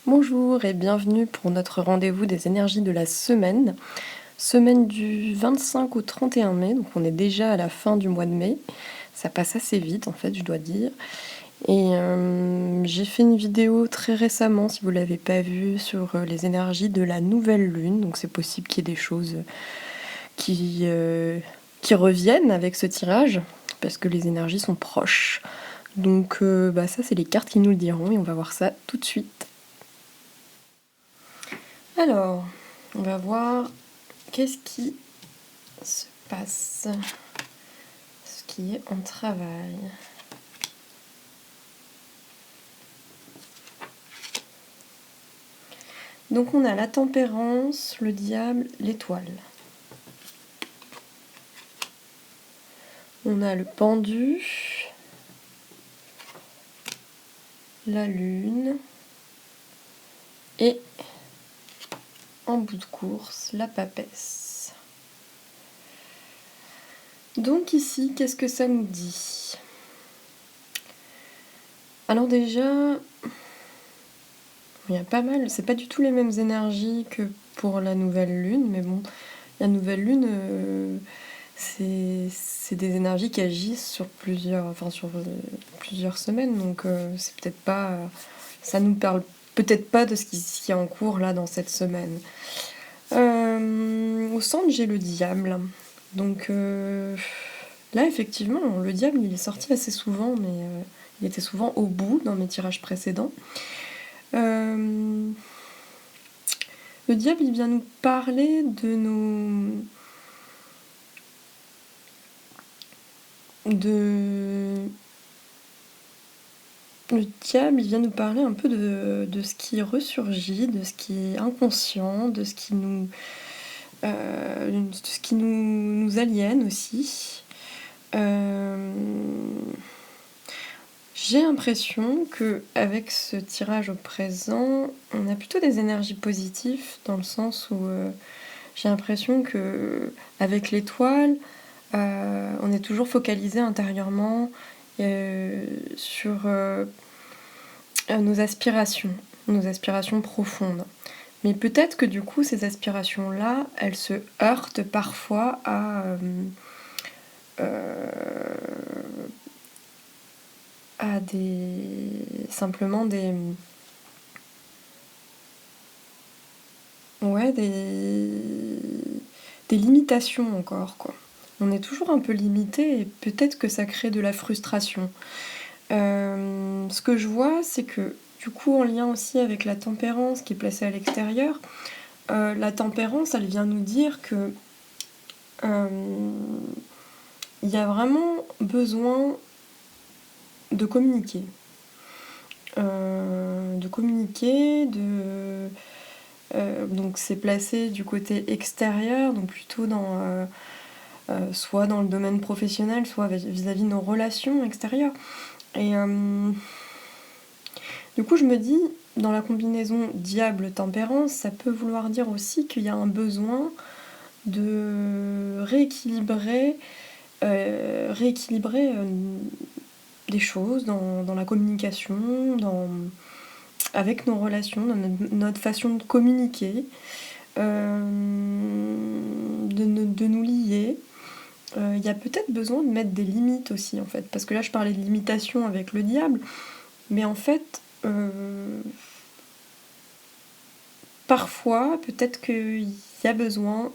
Bonjour et bienvenue pour notre rendez-vous des énergies de la semaine. Semaine du 25 au 31 mai, donc on est déjà à la fin du mois de mai. Ça passe assez vite en fait, je dois dire. Et j'ai fait une vidéo très récemment, si vous ne l'avez pas vue, sur les énergies de la nouvelle lune. Donc c'est possible qu'il y ait des choses qui reviennent avec ce tirage, parce que les énergies sont proches. Donc ça c'est les cartes qui nous le diront et on va voir ça tout de suite. Alors, on va voir qu'est-ce qui se passe, ce qui est en travail. Donc on a la tempérance, le diable, l'étoile. On a le pendu, la lune et en bout de course, la papesse. Donc ici, qu'est-ce que ça nous dit? Alors déjà, il y a pas mal, c'est pas du tout les mêmes énergies que pour la nouvelle lune, mais bon, la nouvelle lune, c'est des énergies qui agissent sur plusieurs semaines, donc c'est peut-être pas, ça nous parle peut-être pas de ce qui est en cours là dans cette semaine. Au centre, j'ai le diable, donc là effectivement, le diable il est sorti assez souvent, mais il était souvent au bout dans mes tirages précédents. Le diable, il vient nous parler de nos... Le diable, il vient nous parler un peu de ce qui ressurgit, de ce qui est inconscient, de ce qui nous aliène aussi. J'ai l'impression que avec ce tirage au présent, on a plutôt des énergies positives dans le sens où j'ai l'impression que avec l'étoile, on est toujours focalisé intérieurement sur nos aspirations profondes. Mais peut-être que du coup, ces aspirations-là, elles se heurtent parfois à simplement des limitations encore, quoi. On est toujours un peu limité et peut-être que ça crée de la frustration. Ce que je vois, c'est que du coup, en lien aussi avec la tempérance qui est placée à l'extérieur, la tempérance, elle vient nous dire que il y a vraiment besoin de communiquer. Donc c'est placé du côté extérieur, donc plutôt soit dans le domaine professionnel, soit vis-à-vis de nos relations extérieures. Et du coup, je me dis, dans la combinaison diable-tempérance, ça peut vouloir dire aussi qu'il y a un besoin de rééquilibrer des choses dans la communication, avec nos relations, dans notre façon de communiquer, de nous lier. Il y a peut-être besoin de mettre des limites aussi, en fait. Parce que là, je parlais de limitation avec le diable, mais en fait, parfois, peut-être qu'il y a besoin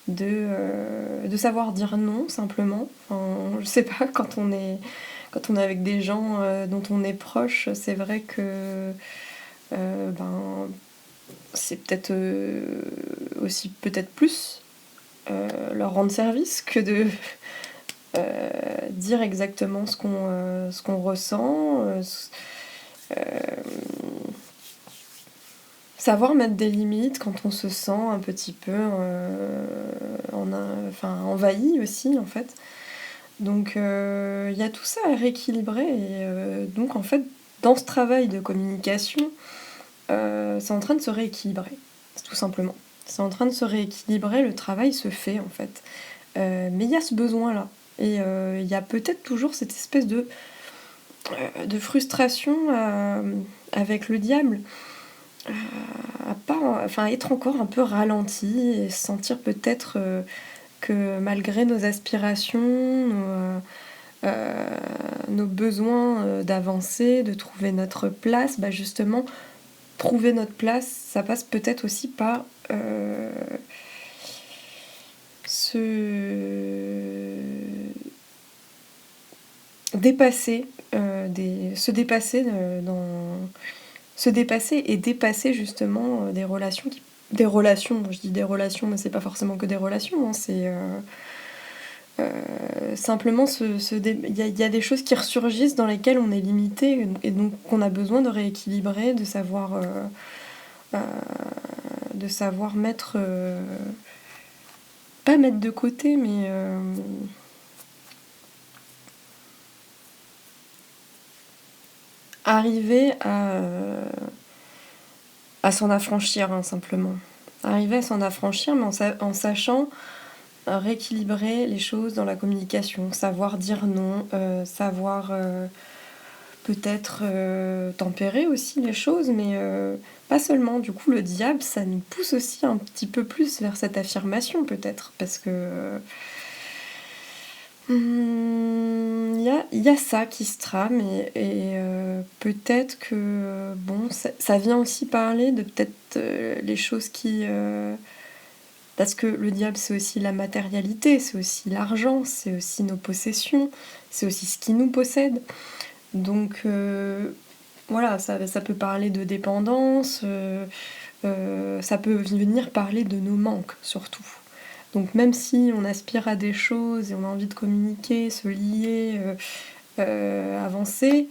de savoir dire non, simplement. Enfin, je sais pas, quand on est avec des gens dont on est proche, c'est vrai que c'est peut-être aussi peut-être plus leur rendre service que de dire exactement ce qu'on ressent, savoir mettre des limites quand on se sent un petit peu envahi aussi en fait. Donc il y a tout ça à rééquilibrer et donc en fait dans ce travail de communication, c'est en train de se rééquilibrer, tout simplement. C'est en train de se rééquilibrer, le travail se fait en fait. Mais il y a ce besoin-là. Et il y a peut-être toujours cette espèce de frustration avec le diable. être encore un peu ralenti et sentir peut-être que malgré nos aspirations, nos besoins d'avancer, de trouver notre place, bah justement, trouver notre place, ça passe peut-être aussi par se dépasser, se dépasser et dépasser justement des relations. Je dis des relations, mais c'est pas forcément que des relations, hein, c'est simplement il y a des choses qui ressurgissent dans lesquelles on est limité et donc qu'on a besoin de rééquilibrer, euh, de savoir mettre, pas mettre de côté, mais arriver à s'en affranchir, hein, simplement. Arriver à s'en affranchir, mais en sachant rééquilibrer les choses dans la communication, savoir dire non, savoir peut-être tempérer aussi les choses, mais pas seulement. Du coup, le diable, ça nous pousse aussi un petit peu plus vers cette affirmation, peut-être, parce que il y a ça qui se trame, et peut-être que, bon, ça vient aussi parler de peut-être les choses qui... parce que le diable, c'est aussi la matérialité, c'est aussi l'argent, c'est aussi nos possessions, c'est aussi ce qui nous possède. Donc voilà, ça peut parler de dépendance, ça peut venir parler de nos manques surtout. Donc même si on aspire à des choses et on a envie de communiquer, se lier, avancer,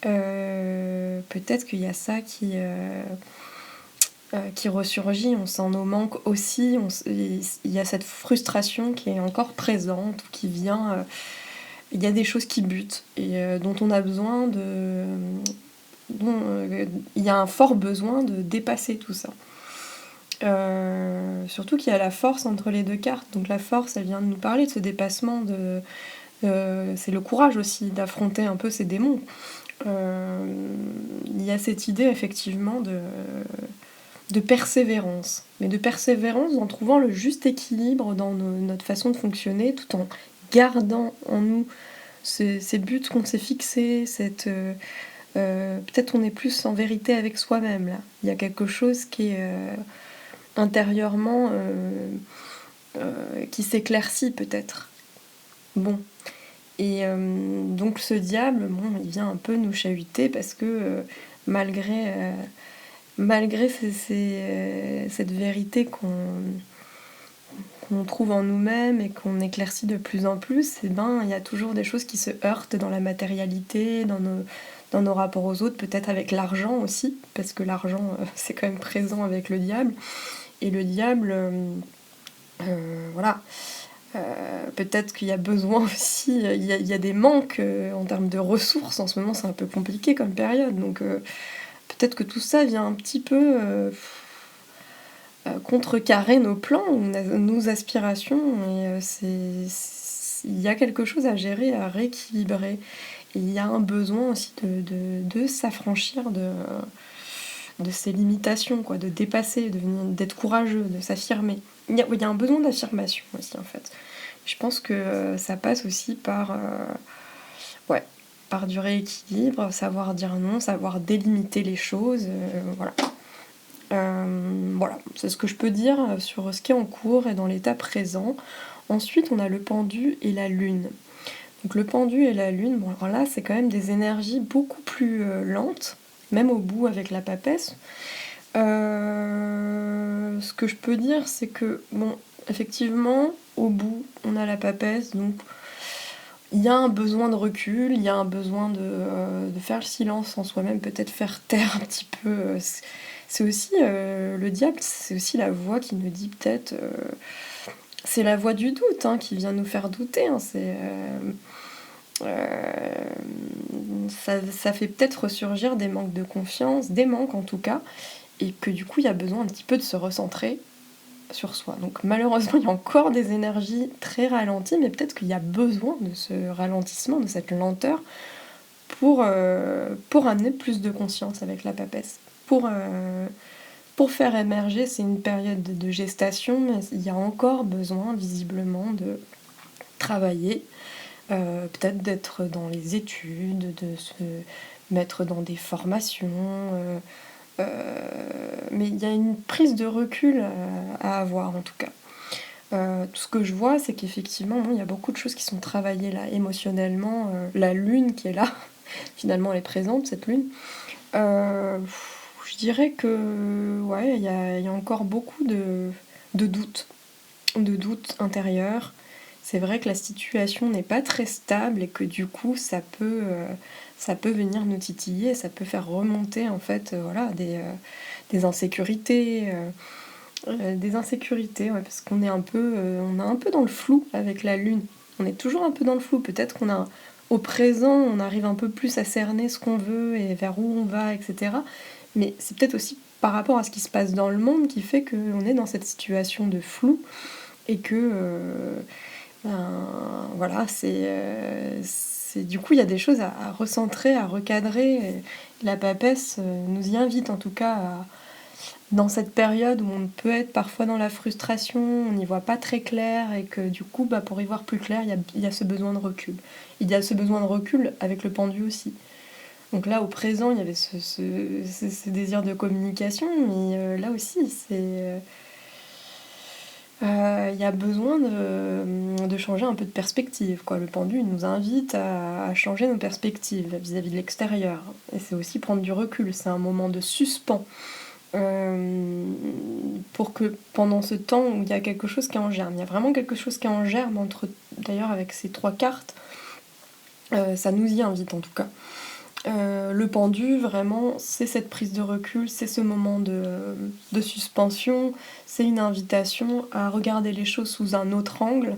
peut-être qu'il y a ça qui ressurgit, on sent nos manques aussi, il y a cette frustration qui est encore présente, ou qui vient... il y a des choses qui butent et dont on a besoin de... il y a un fort besoin de dépasser tout ça. Surtout qu'il y a la force entre les deux cartes. Donc la force, elle vient de nous parler de ce dépassement, c'est le courage aussi d'affronter un peu ces démons. Il y a cette idée effectivement de persévérance. Mais de persévérance en trouvant le juste équilibre dans notre façon de fonctionner, tout en gardant en nous ces buts qu'on s'est fixés, peut-être on est plus en vérité avec soi-même là. Il y a quelque chose qui est intérieurement qui s'éclaircit peut-être. Bon. Et donc ce diable, bon, il vient un peu nous chahuter parce que malgré cette vérité qu'on trouve en nous-mêmes et qu'on éclaircit de plus en plus, et ben, il y a toujours des choses qui se heurtent dans la matérialité, dans nos rapports aux autres, peut-être avec l'argent aussi, parce que l'argent, c'est quand même présent avec le diable. Et le diable, voilà, peut-être qu'il y a besoin aussi, il y a des manques en termes de ressources, en ce moment c'est un peu compliqué comme période, donc peut-être que tout ça vient un petit peu contrecarrer nos plans, nos aspirations, et il y a quelque chose à gérer, à rééquilibrer. Et il y a un besoin aussi de s'affranchir de ces limitations, quoi, de dépasser, d'être courageux, de s'affirmer. Il y a un besoin d'affirmation aussi, en fait. Je pense que ça passe aussi ouais, par du rééquilibre, savoir dire non, savoir délimiter les choses, voilà. Voilà, c'est ce que je peux dire sur ce qui est en cours et dans l'état présent. Ensuite, on a le pendu et la lune. Donc le pendu et la lune, bon alors là, c'est quand même des énergies beaucoup plus lentes, même au bout avec la papesse. Ce que je peux dire, c'est que, bon, effectivement, au bout, on a la papesse, donc il y a un besoin de recul, il y a un besoin de faire le silence en soi-même, peut-être faire taire un petit peu. C'est aussi le diable, c'est aussi la voix qui nous dit peut-être... c'est la voix du doute hein, qui vient nous faire douter. Hein, ça fait peut-être ressurgir des manques de confiance, des manques en tout cas, et que du coup il y a besoin un petit peu de se recentrer sur soi. Donc malheureusement il y a encore des énergies très ralenties, mais peut-être qu'il y a besoin de ce ralentissement, de cette lenteur pour amener plus de conscience avec la papesse. pour faire émerger, c'est une période de gestation, mais il y a encore besoin visiblement de travailler, peut-être d'être dans les études, de se mettre dans des formations, mais il y a une prise de recul, à avoir en tout cas. Tout ce que je vois, c'est qu'effectivement, il y a beaucoup de choses qui sont travaillées là, émotionnellement. La lune qui est là, finalement, elle est présente, cette lune. Euh, je dirais que, ouais, il y a encore beaucoup de doutes, de doutes intérieurs. C'est vrai que la situation n'est pas très stable et que du coup, ça peut venir nous titiller, ça peut faire remonter, en fait, voilà, des insécurités. Des insécurités, ouais, parce qu'on est on est un peu dans le flou avec la lune. On est toujours un peu dans le flou. Peut-être au présent, on arrive un peu plus à cerner ce qu'on veut et vers où on va, etc. Mais c'est peut-être aussi par rapport à ce qui se passe dans le monde qui fait qu'on est dans cette situation de flou et que, ben, voilà, du coup, il y a des choses à recentrer, à recadrer. Et la papesse nous y invite en tout cas dans cette période où on peut être parfois dans la frustration, on n'y voit pas très clair et que du coup, pour y voir plus clair, il y a ce besoin de recul. Il y a ce besoin de recul avec le pendu aussi. Donc là, au présent, il y avait ce désir de communication, mais là aussi, il y a besoin de changer un peu de perspective, quoi. Le pendu, il nous invite à changer nos perspectives vis-à-vis de l'extérieur. Et c'est aussi prendre du recul, c'est un moment de suspens. Euh, pour que pendant ce temps où il y a quelque chose qui est en germe, il y a vraiment quelque chose qui est en germe d'ailleurs avec ces 3 cartes, ça nous y invite en tout cas. Le pendu, vraiment, c'est cette prise de recul, c'est ce moment de suspension, c'est une invitation à regarder les choses sous un autre angle.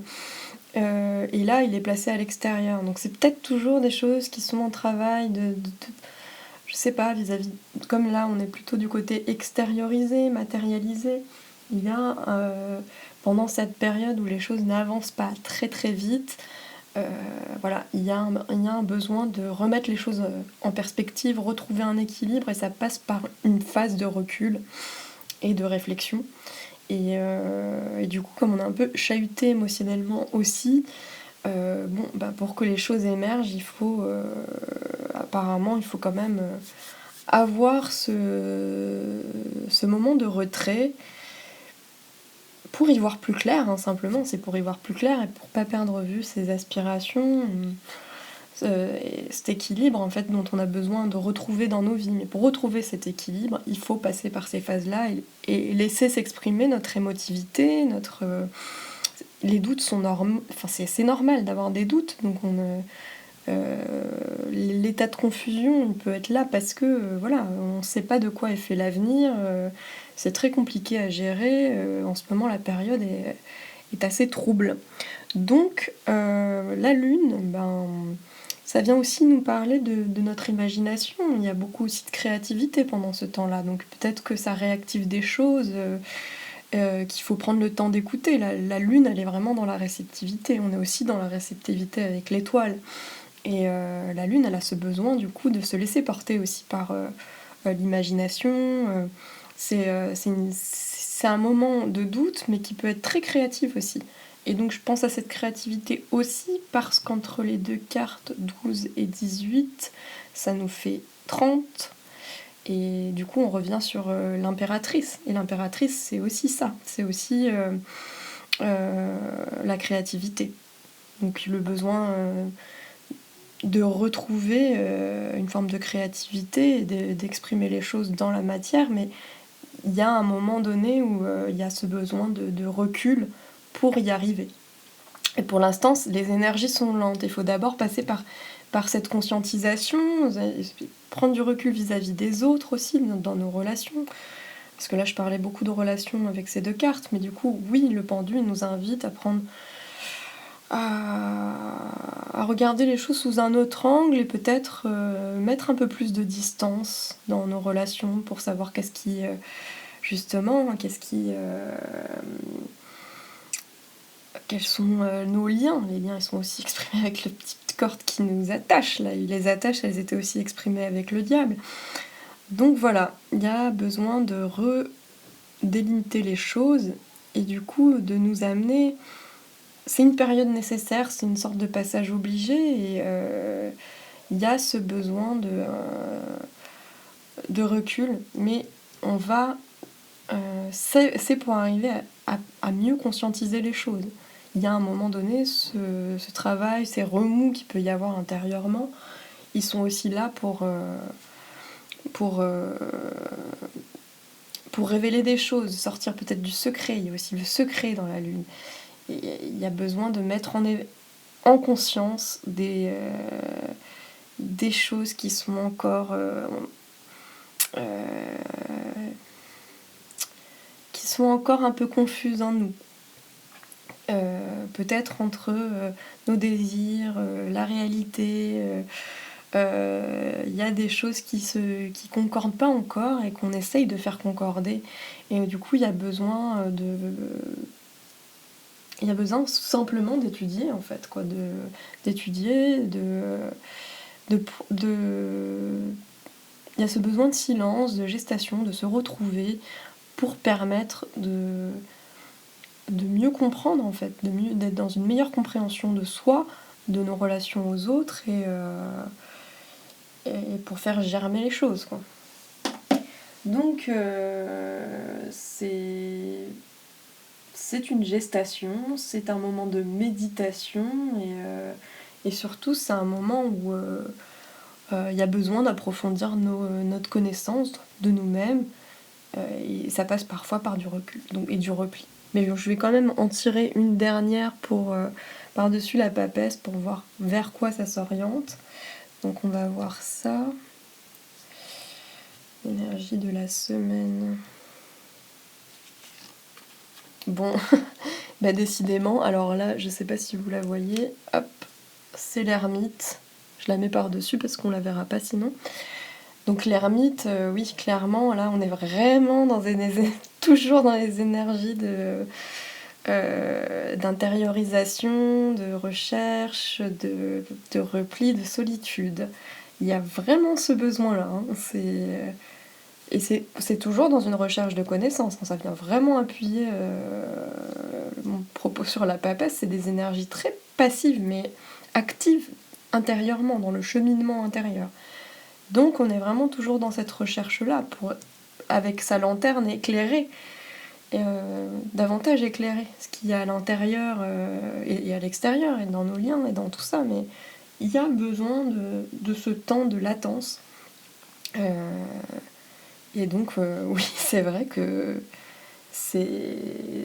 Et là, il est placé à l'extérieur. Donc c'est peut-être toujours des choses qui sont en travail je sais pas, vis-à-vis, comme là on est plutôt du côté extériorisé, matérialisé, il y a pendant cette période où les choses n'avancent pas très très vite, voilà, il y a un besoin de remettre les choses en perspective, retrouver un équilibre, et ça passe par une phase de recul et de réflexion. Et du coup, comme on est un peu chahuté émotionnellement aussi, pour que les choses émergent, apparemment, il faut quand même avoir ce moment de retrait pour y voir plus clair, hein, simplement. C'est pour y voir plus clair et pour pas perdre vue ses aspirations, et cet équilibre en fait dont on a besoin de retrouver dans nos vies. Mais pour retrouver cet équilibre, il faut passer par ces phases-là et laisser s'exprimer notre émotivité, les doutes sont normaux. Enfin, c'est normal d'avoir des doutes, donc l'état de confusion il peut être là parce que voilà, on ne sait pas de quoi est fait l'avenir, c'est très compliqué à gérer, en ce moment la période est assez trouble. Donc la lune, ça vient aussi nous parler de notre imagination. Il y a beaucoup aussi de créativité pendant ce temps-là, donc peut-être que ça réactive des choses qu'il faut prendre le temps d'écouter. La lune, elle est vraiment dans la réceptivité, on est aussi dans la réceptivité avec l'étoile. Et la lune, elle a ce besoin du coup de se laisser porter aussi par l'imagination. C'est un moment de doute, mais qui peut être très créatif aussi. Et donc je pense à cette créativité aussi parce qu'entre les 2 cartes, 12 et 18, ça nous fait 30. Et du coup, on revient sur l'impératrice. Et l'impératrice, c'est aussi ça. C'est aussi la créativité. Donc le besoin de retrouver une forme de créativité et d'exprimer les choses dans la matière, mais il y a un moment donné où il y a ce besoin de recul pour y arriver. Et pour l'instant, les énergies sont lentes. Il faut d'abord passer par cette conscientisation, prendre du recul vis-à-vis des autres aussi, dans nos relations. Parce que là, je parlais beaucoup de relations avec ces 2 cartes, mais du coup, oui, le pendu nous invite à prendre à regarder les choses sous un autre angle et peut-être mettre un peu plus de distance dans nos relations pour savoir justement, quels sont nos liens. Les liens, ils sont aussi exprimés avec les petites cordes qui nous attachent. Là, les attaches, elles étaient aussi exprimées avec le diable. Donc voilà, il y a besoin de redélimiter les choses et du coup de nous amener. C'est une période nécessaire, c'est une sorte de passage obligé et il y a ce besoin de recul, mais on va. C'est pour arriver à mieux conscientiser les choses. Il y a un moment donné, ce travail, ces remous qu'il peut y avoir intérieurement, ils sont aussi là pour, euh, pour révéler des choses, sortir peut-être du secret. Il y a aussi le secret dans la lune. Et il y a besoin de mettre en conscience des choses qui sont encore un peu confuses en nous. Peut-être entre nos désirs, la réalité. Il y a des choses qui concordent pas encore et qu'on essaye de faire concorder. Et du coup, il y a besoin tout simplement d'étudier en fait, quoi, d'étudier, il y a ce besoin de silence, de gestation, de se retrouver pour permettre de mieux comprendre en fait, d'être dans une meilleure compréhension de soi, de nos relations aux autres et pour faire germer les choses, quoi. Donc c'est une gestation, c'est un moment de méditation et surtout c'est un moment où il y a besoin d'approfondir notre connaissance de nous-mêmes et ça passe parfois par du recul et du repli. Mais je vais quand même en tirer une dernière pour par-dessus la papesse pour voir vers quoi ça s'oriente. Donc on va voir ça. Énergie de la semaine. Bon, bah décidément, alors là, je sais pas si vous la voyez, hop, c'est l'ermite. Je la mets par-dessus parce qu'on la verra pas sinon. Donc l'ermite, oui, clairement, là, on est vraiment toujours dans les énergies d'intériorisation, de recherche, de repli, de solitude. Il y a vraiment ce besoin-là. Hein. Et c'est toujours dans une recherche de connaissances. Ça vient vraiment appuyer mon propos sur la papesse. C'est des énergies très passives, mais actives intérieurement, dans le cheminement intérieur. Donc on est vraiment toujours dans cette recherche-là, avec sa lanterne éclairée, davantage éclairée, ce qu'il y a à l'intérieur et à l'extérieur, et dans nos liens, et dans tout ça. Mais il y a besoin de ce temps de latence. Et donc, oui, c'est vrai que c'est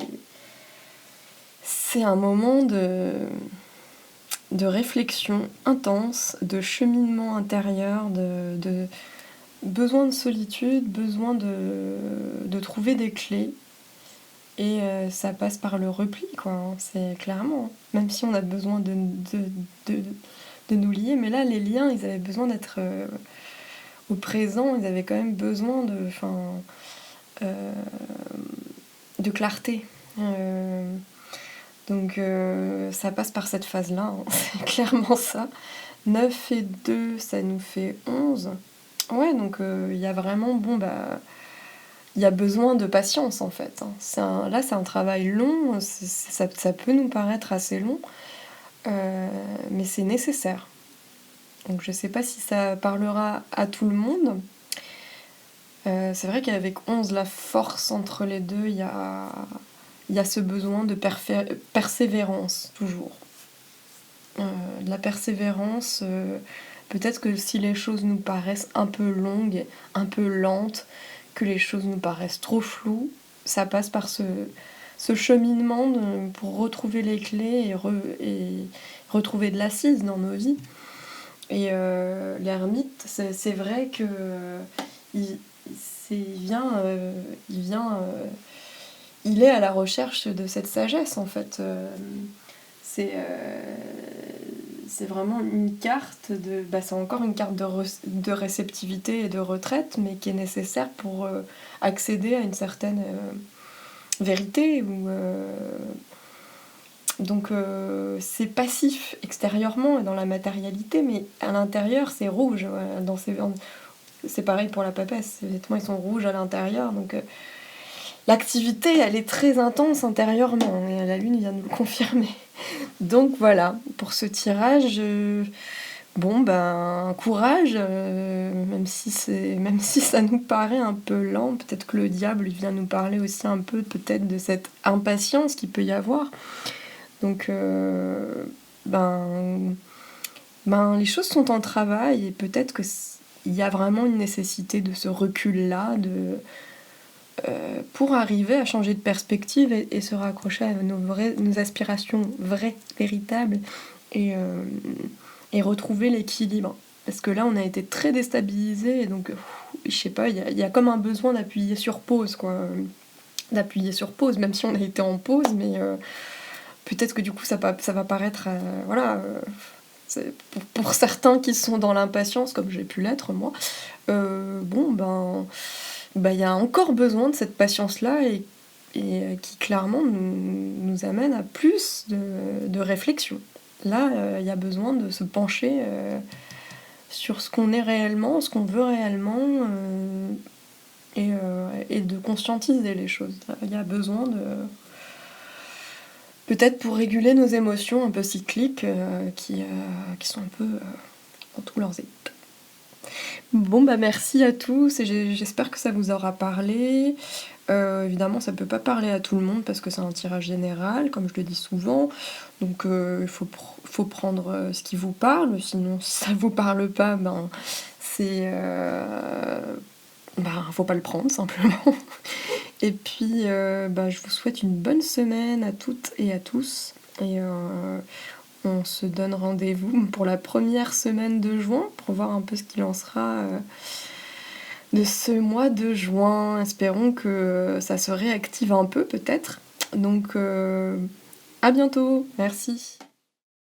un moment de réflexion intense, de cheminement intérieur, de besoin de solitude, besoin de trouver des clés. Et ça passe par le repli, quoi. Hein, c'est clairement. Même si on a besoin de nous lier, mais là, les liens, ils avaient besoin d'être au présent, ils avaient quand même besoin de clarté. Donc ça passe par cette phase-là, hein. C'est clairement ça. 9 et 2, ça nous fait 11. Ouais, donc il y a vraiment, il y a besoin de patience en fait. Hein. Là, c'est un travail long, ça peut nous paraître assez long, mais c'est nécessaire. Donc je sais pas si ça parlera à tout le monde. C'est vrai qu'avec 11, la force entre les deux, il y a ce besoin de persévérance, toujours. De la persévérance, peut-être que si les choses nous paraissent un peu longues, un peu lentes, que les choses nous paraissent trop floues, ça passe par ce cheminement pour retrouver les clés et retrouver de l'assise dans nos vies. Et l'ermite, c'est vrai que il est à la recherche de cette sagesse en fait. C'est vraiment une carte c'est encore une carte de réceptivité et de retraite, mais qui est nécessaire pour accéder à une certaine vérité. Donc c'est passif extérieurement et dans la matérialité, mais à l'intérieur c'est rouge. c'est pareil pour la papesse, ces vêtements ils sont rouges à l'intérieur, donc l'activité elle est très intense intérieurement, et la lune vient de nous le confirmer. Donc voilà, pour ce tirage, bon ben courage, même si ça nous paraît un peu lent, peut-être que le diable il vient nous parler aussi un peu peut-être de cette impatience qu'il peut y avoir. Donc ben les choses sont en travail et peut-être que il y a vraiment une nécessité de ce recul-là, pour arriver à changer de perspective et se raccrocher à nos aspirations vraies, véritables, et, et retrouver l'équilibre. Parce que là, on a été très déstabilisés, et donc, je sais pas, il y a comme un besoin d'appuyer sur pause, quoi. D'appuyer sur pause, même si on a été en pause, mais peut-être que du coup, ça va paraître, voilà, pour certains qui sont dans l'impatience, comme j'ai pu l'être, moi, bon, il y a encore besoin de cette patience-là et qui clairement nous amène à plus de réflexion. Là, il y a besoin de se pencher sur ce qu'on est réellement, ce qu'on veut réellement, et de conscientiser les choses. Il y a besoin de... Peut-être pour réguler nos émotions un peu cycliques qui sont un peu dans tous leurs états. Bon merci à tous, et j'espère que ça vous aura parlé. Évidemment ça peut pas parler à tout le monde parce que c'est un tirage général, comme je le dis souvent, donc il faut prendre ce qui vous parle, sinon si ça vous parle pas, c'est... faut pas le prendre simplement. Et puis je vous souhaite une bonne semaine à toutes et à tous, et on se donne rendez-vous pour la première semaine de juin pour voir un peu ce qu'il en sera de ce mois de juin. Espérons que ça se réactive un peu peut-être. Donc à bientôt, merci.